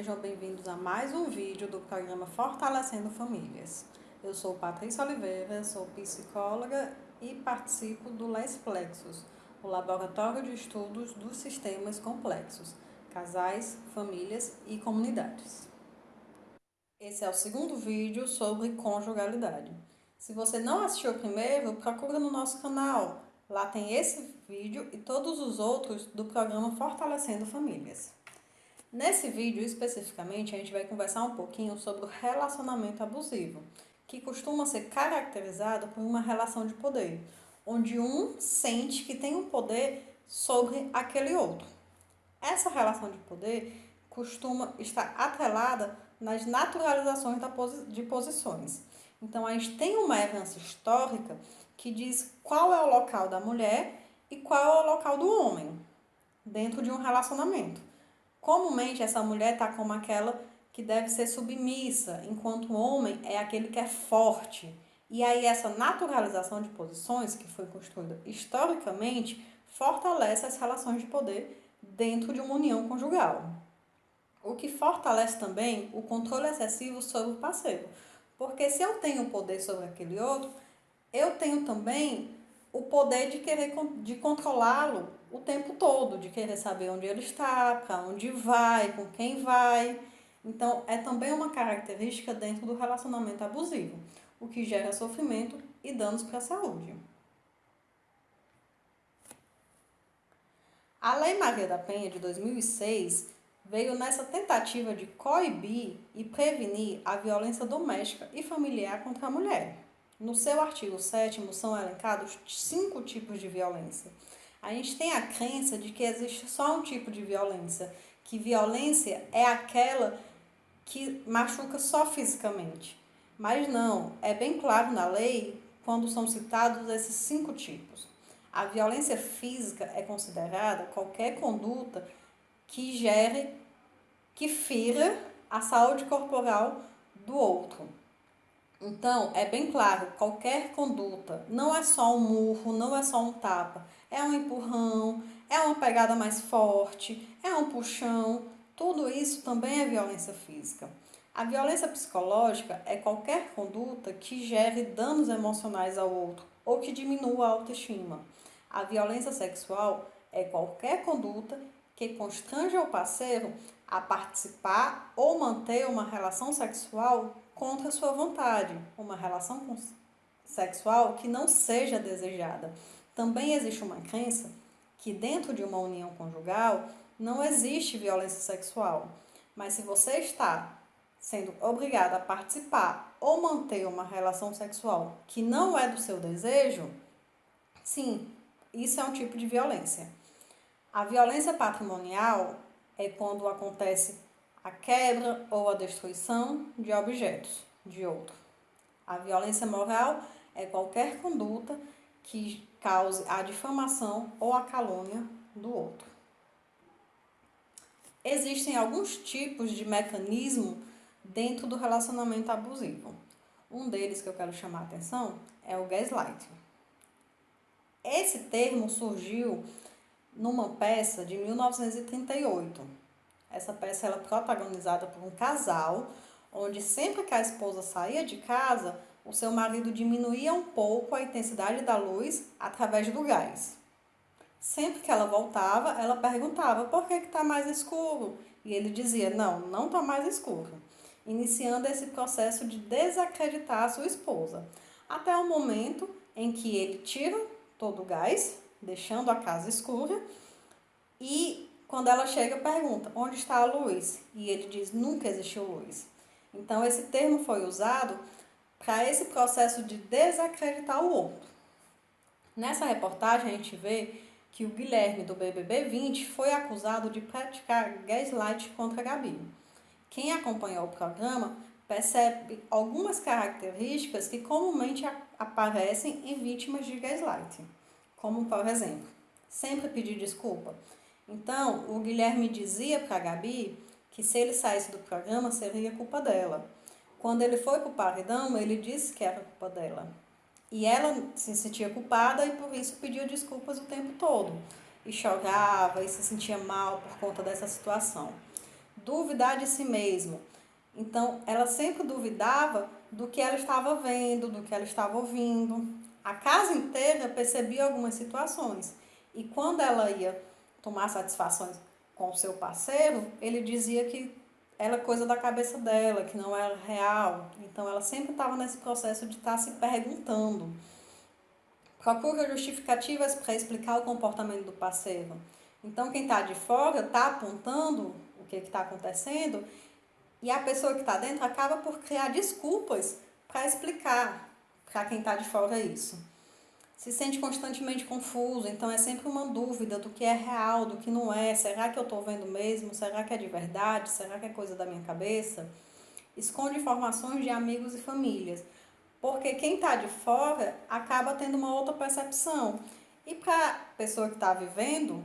sejam bem-vindos a mais um vídeo do programa Fortalecendo Famílias. Eu sou Patrícia Oliveira, sou psicóloga e participo do LES Plexus, o Laboratório de Estudos dos Sistemas Complexos, Casais, Famílias e Comunidades. Esse é o segundo vídeo sobre conjugalidade. Se você não assistiu o primeiro, procura no nosso canal. Lá tem esse vídeo e todos os outros do programa Fortalecendo Famílias. Nesse vídeo, especificamente, a gente vai conversar um pouquinho sobre o relacionamento abusivo, que costuma ser caracterizado por uma relação de poder, onde um sente que tem um poder sobre aquele outro. Essa relação de poder costuma estar atrelada nas naturalizações de posições. Então, a gente tem uma herança histórica que diz qual é o local da mulher e qual é o local do homem dentro de um relacionamento. Comumente, essa mulher está como aquela que deve ser submissa, enquanto o homem é aquele que é forte. E aí, essa naturalização de posições, que foi construída historicamente, fortalece as relações de poder dentro de uma união conjugal. O que fortalece também o controle excessivo sobre o parceiro. Porque se eu tenho poder sobre aquele outro, eu tenho também o poder de controlá-lo o tempo todo, de querer saber onde ele está, para onde vai, com quem vai. Então, é também uma característica dentro do relacionamento abusivo, o que gera sofrimento e danos para a saúde. A Lei Maria da Penha, de 2006, veio nessa tentativa de coibir e prevenir a violência doméstica e familiar contra a mulher. No seu artigo 7º são elencados 5 tipos de violência. A gente tem a crença de que existe só um tipo de violência, que violência é aquela que machuca só fisicamente. Mas não, é bem claro na lei quando são citados esses 5 tipos. A violência física é considerada qualquer conduta que que fira a saúde corporal do outro. Então, é bem claro, qualquer conduta, não é só um murro, não é só um tapa, é um empurrão, é uma pegada mais forte, é um puxão, tudo isso também é violência física. A violência psicológica é qualquer conduta que gere danos emocionais ao outro ou que diminua a autoestima. A violência sexual é qualquer conduta que constrange o parceiro a participar ou manter uma relação sexual contra sua vontade, uma relação sexual que não seja desejada. Também existe uma crença que dentro de uma união conjugal não existe violência sexual, mas se você está sendo obrigado a participar ou manter uma relação sexual que não é do seu desejo, sim, isso é um tipo de violência. A violência patrimonial é quando acontece a quebra ou a destruição de objetos de outro. A violência moral é qualquer conduta que cause a difamação ou a calúnia do outro. Existem alguns tipos de mecanismo dentro do relacionamento abusivo. Um deles que eu quero chamar a atenção é o gaslighting. Esse termo surgiu numa peça de 1938. Essa peça ela é protagonizada por um casal, onde sempre que a esposa saía de casa, o seu marido diminuía um pouco a intensidade da luz através do gás. Sempre que ela voltava, ela perguntava por que está mais escuro? E ele dizia, não está mais escuro. Iniciando esse processo de desacreditar a sua esposa. Até o momento em que ele tira todo o gás, deixando a casa escura, e quando ela chega, pergunta, onde está a luz? E ele diz, nunca existiu luz. Então, esse termo foi usado para esse processo de desacreditar o outro. Nessa reportagem, a gente vê que o Guilherme, do BBB 20, foi acusado de praticar gaslight contra a Gabi. Quem acompanhou o programa percebe algumas características que comumente aparecem em vítimas de gaslight, como, por exemplo, sempre pedir desculpa. Então, o Guilherme dizia para a Gabi que se ele saísse do programa seria culpa dela. Quando ele foi para o paredão, ele disse que era culpa dela. E ela se sentia culpada e por isso pedia desculpas o tempo todo. E chorava e se sentia mal por conta dessa situação. duvidar de si mesmo. Então, ela sempre duvidava do que ela estava vendo, do que ela estava ouvindo. A casa inteira percebia algumas situações. E quando ela ia tomar satisfações com o seu parceiro, ele dizia que era coisa da cabeça dela, que não era real. Então, ela sempre estava nesse processo de estar se perguntando. Procura justificativas para explicar o comportamento do parceiro. Então, quem está de fora está apontando o que está acontecendo e a pessoa que está dentro acaba por criar desculpas para explicar para quem está de fora isso. Se sente constantemente confuso, então é sempre uma dúvida do que é real, do que não é. Será que eu estou vendo mesmo? Será que é de verdade? Será que é coisa da minha cabeça? Esconde informações de amigos e famílias. Porque quem está de fora acaba tendo uma outra percepção. E para a pessoa que está vivendo,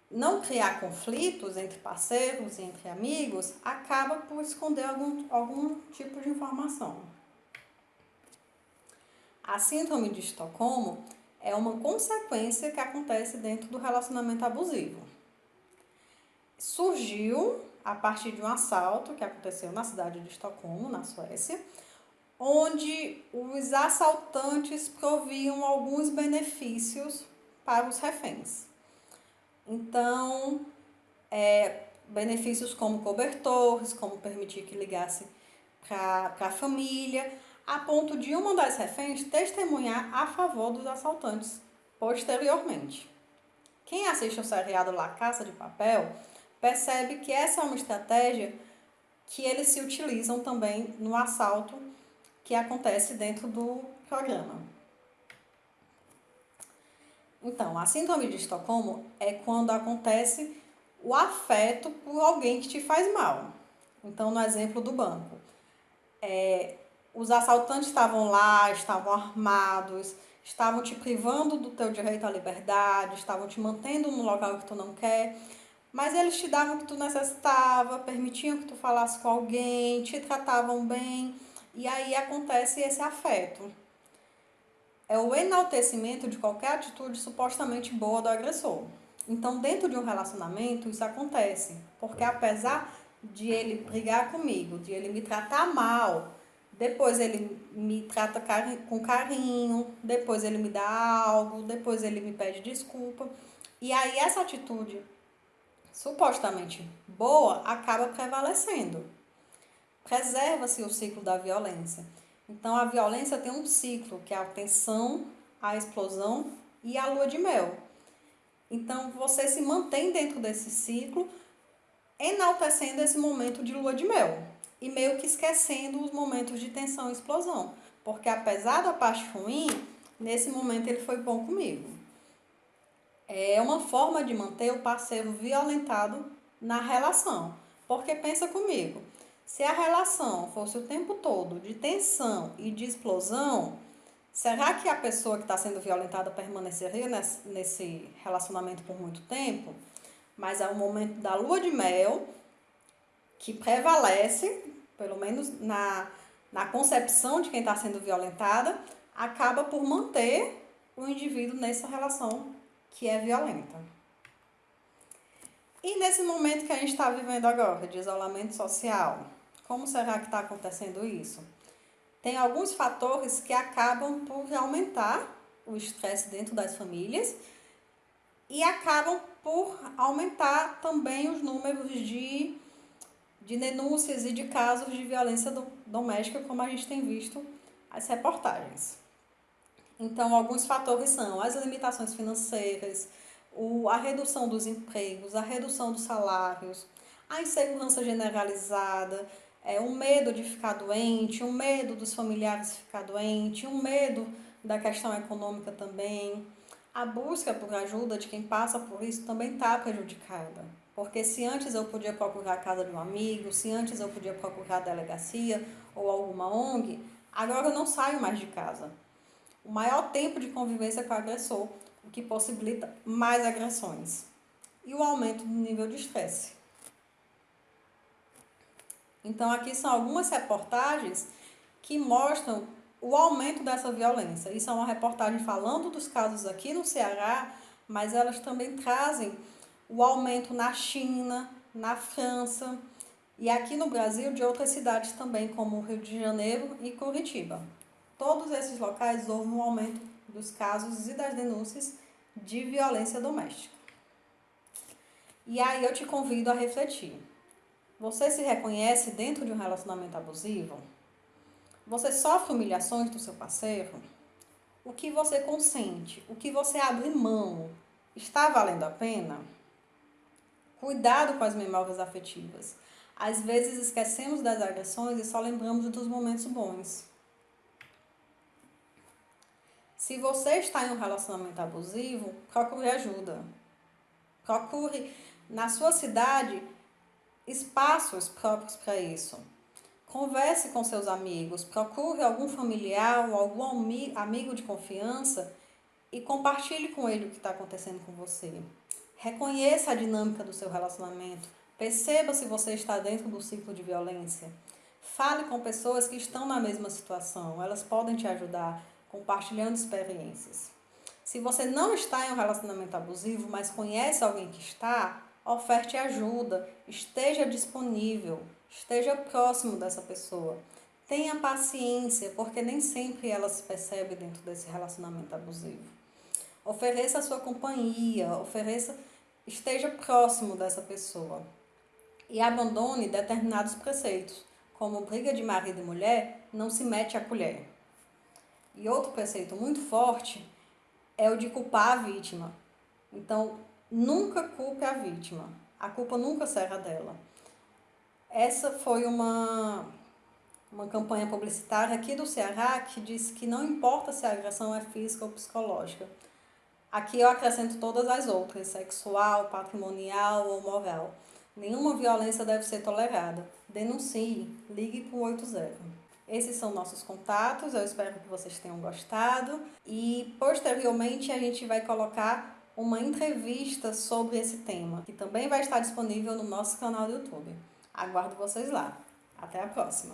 não criar conflitos entre parceiros e entre amigos, acaba por esconder algum tipo de informação. A síndrome de Estocolmo é uma consequência que acontece dentro do relacionamento abusivo. Surgiu a partir de um assalto que aconteceu na cidade de Estocolmo, na Suécia, onde os assaltantes proviam alguns benefícios para os reféns. Então, benefícios como cobertores, como permitir que ligasse para a família, a ponto de uma das reféns testemunhar a favor dos assaltantes posteriormente. Quem assiste ao seriado La Casa de Papel percebe que essa é uma estratégia que eles se utilizam também no assalto que acontece dentro do programa. Então, a síndrome de Estocolmo é quando acontece o afeto por alguém que te faz mal. Então, no exemplo do banco, os assaltantes estavam lá, estavam armados, estavam te privando do teu direito à liberdade, estavam te mantendo no local que tu não quer, mas eles te davam o que tu necessitava, permitiam que tu falasse com alguém, te tratavam bem, e aí acontece esse afeto. É o enaltecimento de qualquer atitude supostamente boa do agressor. Então, dentro de um relacionamento, isso acontece, porque apesar de ele brigar comigo, de ele me tratar mal, depois ele me trata com carinho, depois ele me dá algo, depois ele me pede desculpa. E aí essa atitude supostamente boa acaba prevalecendo. Preserva-se o ciclo da violência. Então a violência tem um ciclo, que é a tensão, a explosão e a lua de mel. Então você se mantém dentro desse ciclo, enaltecendo esse momento de lua de mel e meio que esquecendo os momentos de tensão e explosão, porque apesar da parte ruim, nesse momento ele foi bom comigo. É uma forma de manter o parceiro violentado na relação, porque pensa comigo, se a relação fosse o tempo todo de tensão e de explosão, será que a pessoa que está sendo violentada permaneceria nesse relacionamento por muito tempo? Mas é o momento da lua de mel que prevalece, pelo menos na concepção de quem está sendo violentada, acaba por manter o indivíduo nessa relação que é violenta. E nesse momento que a gente está vivendo agora, de isolamento social, como será que está acontecendo isso? Tem alguns fatores que acabam por aumentar o estresse dentro das famílias e acabam por aumentar também os números de denúncias e de casos de violência doméstica, como a gente tem visto as reportagens. Então, alguns fatores são as limitações financeiras, a redução dos empregos, a redução dos salários, a insegurança generalizada, o medo de ficar doente, o medo dos familiares ficar doente, o medo da questão econômica também. A busca por ajuda de quem passa por isso também está prejudicada. Porque se antes eu podia procurar a casa de um amigo, se antes eu podia procurar a delegacia ou alguma ONG, agora eu não saio mais de casa. O maior tempo de convivência com o agressor, o que possibilita mais agressões. E o aumento do nível de estresse. Então, aqui são algumas reportagens que mostram o aumento dessa violência. Isso é uma reportagem falando dos casos aqui no Ceará, mas elas também trazem o aumento na China, na França, E aqui no Brasil, de outras cidades também, como Rio de Janeiro e Curitiba. Todos esses locais houve um aumento dos casos e das denúncias de violência doméstica. E aí eu te convido a refletir. Você se reconhece dentro de um relacionamento abusivo? Você sofre humilhações do seu parceiro? O que você consente? O que você abre mão? Está valendo a pena? Cuidado com as memórias afetivas. Às vezes esquecemos das agressões e só lembramos dos momentos bons. Se você está em um relacionamento abusivo, procure ajuda. Procure na sua cidade espaços próprios para isso. Converse com seus amigos, procure algum familiar ou algum amigo de confiança e compartilhe com ele o que está acontecendo com você. Reconheça a dinâmica do seu relacionamento. Perceba se você está dentro do ciclo de violência. Fale com pessoas que estão na mesma situação. Elas podem te ajudar compartilhando experiências. Se você não está em um relacionamento abusivo, mas conhece alguém que está, oferte ajuda, esteja disponível, esteja próximo dessa pessoa. Tenha paciência, porque nem sempre ela se percebe dentro desse relacionamento abusivo. Ofereça a sua companhia, esteja próximo dessa pessoa. E abandone determinados preceitos, como briga de marido e mulher, não se mete a colher. E outro preceito muito forte é o de culpar a vítima. Então, nunca culpe a vítima. A culpa nunca será dela. Essa foi uma campanha publicitária aqui do Ceará que disse que não importa se a agressão é física ou psicológica. Aqui eu acrescento todas as outras, sexual, patrimonial ou moral. Nenhuma violência deve ser tolerada. Denuncie, ligue para o 80. Esses são nossos contatos, eu espero que vocês tenham gostado. E posteriormente a gente vai colocar uma entrevista sobre esse tema, que também vai estar disponível no nosso canal do YouTube. Aguardo vocês lá. Até a próxima!